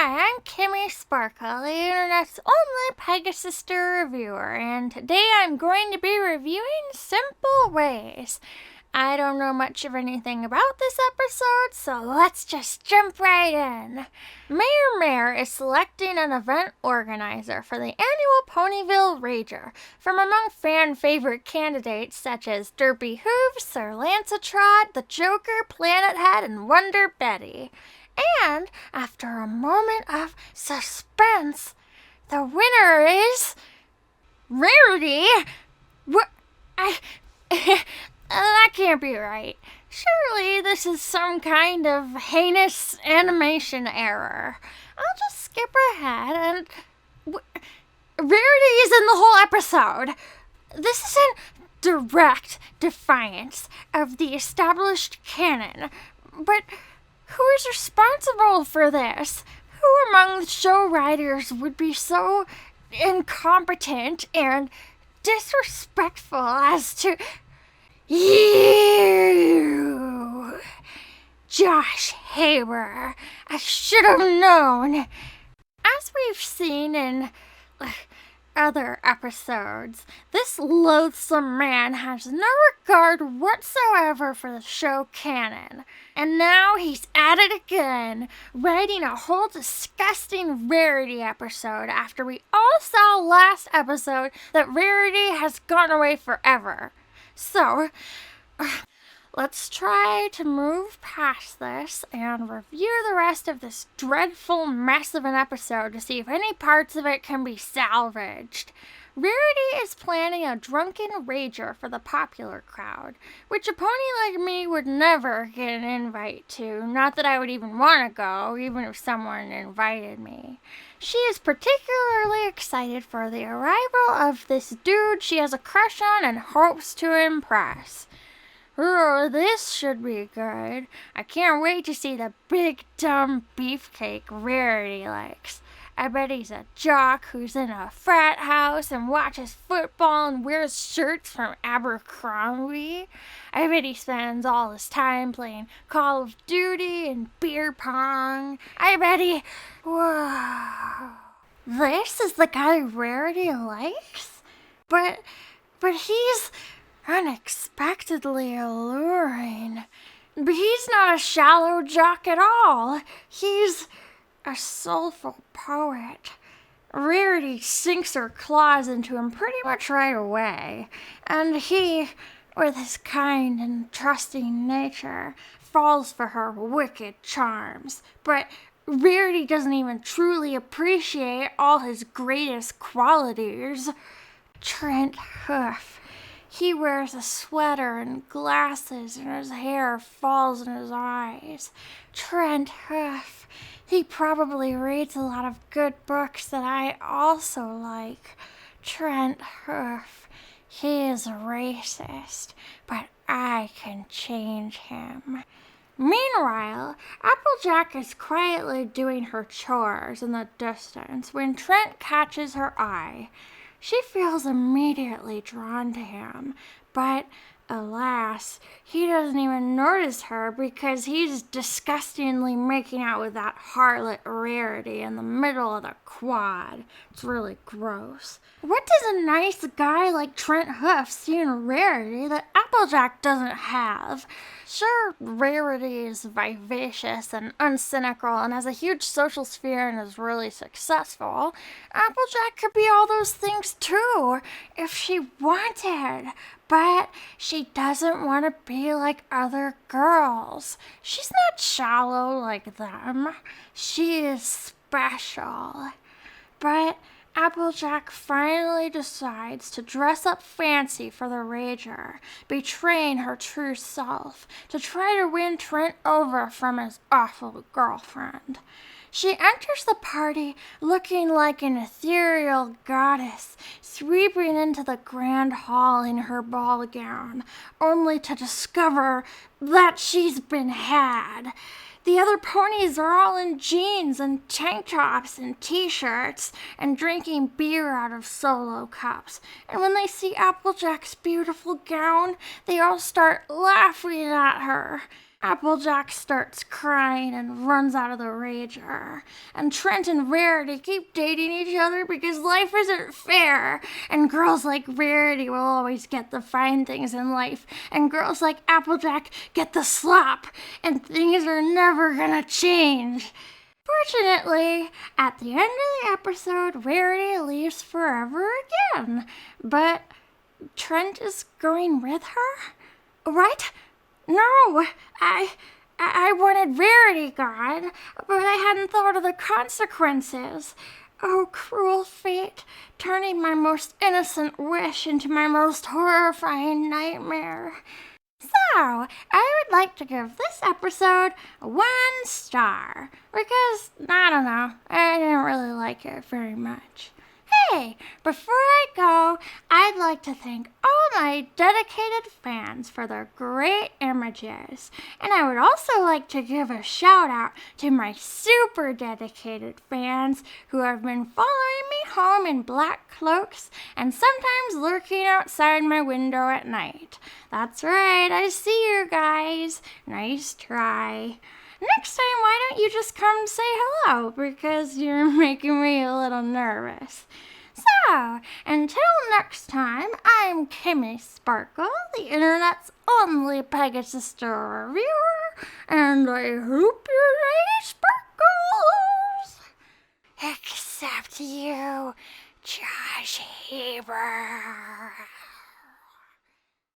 Hi, I'm Kimi Sparkle, the internet's only pegasister reviewer, and today I'm going to be reviewing Simple Ways. I don't know much of anything about this episode, so let's just jump right in. Mayor is selecting an event organizer for the annual Ponyville Rager from among fan-favorite candidates such as Derpy Hooves, Sir Lancetrot, the Joker, Planet Head, and Wonder Betty. And after a moment of suspense, the winner is Rarity. What? That can't be right. Surely this is some kind of heinous animation error. I'll just skip ahead and Rarity is in the whole episode. This is in direct defiance of the established canon. But who is responsible for this? Who among the show writers would be so incompetent and disrespectful as to... You! Josh Haber. I should have known. As we've seen in other episodes, this loathsome man has no regard whatsoever for the show canon. And now he's at it again, writing a whole disgusting Rarity episode after we all saw last episode that Rarity has gone away forever. So, let's try to move past this and review the rest of this dreadful mess of an episode to see if any parts of it can be salvaged. Rarity is planning a drunken rager for the popular crowd, which a pony like me would never get an invite to. Not that I would even want to go, even if someone invited me. She is particularly excited for the arrival of this dude she has a crush on and hopes to impress. Oh, this should be good. I can't wait to see the big dumb beefcake Rarity likes. I bet he's a jock who's in a frat house and watches football and wears shirts from Abercrombie. I bet he spends all his time playing Call of Duty and beer pong. I bet he... Whoa. This is the guy Rarity likes? But he's unexpectedly alluring. But he's not a shallow jock at all. He's a soulful poet. Rarity sinks her claws into him pretty much right away, and he, with his kind and trusting nature, falls for her wicked charms. But Rarity doesn't even truly appreciate all his greatest qualities. Trent Hoof. He wears a sweater and glasses, and his hair falls in his eyes. Trent Hoof. He probably reads a lot of good books that I also like. Trent Hoof. He is racist, but I can change him. Meanwhile, Applejack is quietly doing her chores in the distance when Trent catches her eye. She feels immediately drawn to him, but alas, he doesn't even notice her because he's disgustingly making out with that harlot Rarity in the middle of the quad. It's really gross. What does a nice guy like Trent Hoof see in Rarity that Applejack doesn't have? Sure, Rarity is vivacious and uncynical and has a huge social sphere and is really successful. Applejack could be all those things too, if she wanted. But she doesn't want to be like other girls. She's not shallow like them. She is special. But Applejack finally decides to dress up fancy for the Rager, betraying her true self to try to win Trent over from his awful girlfriend. She enters the party looking like an ethereal goddess, sweeping into the grand hall in her ball gown, only to discover that she's been had. The other ponies are all in jeans and tank tops and t-shirts and drinking beer out of solo cups. And when they see Applejack's beautiful gown, they all start laughing at her. Applejack starts crying and runs out of the rager. And Trent and Rarity keep dating each other because life isn't fair. And girls like Rarity will always get the fine things in life. And girls like Applejack get the slop. And things are never gonna change. Fortunately, at the end of the episode, Rarity leaves forever again. But Trent is going with her? Right? No, I wanted Rarity gone, but I hadn't thought of the consequences. Oh, cruel fate, turning my most innocent wish into my most horrifying nightmare. So, I would like to give this episode 1 star, because, I don't know, I didn't really like it very much. Hey, before I go, I'd like to thank all my dedicated fans for their great images. And I would also like to give a shout out to my super dedicated fans who have been following me home in black cloaks and sometimes lurking outside my window at night. That's right, I see you guys. Nice try. Next time, why don't you just come say hello, because you're making me a little nervous. So, until next time, I'm Kimi Sparkle, the internet's only pegasister reviewer, and I hope your day sparkles. Except you, Josh Haber.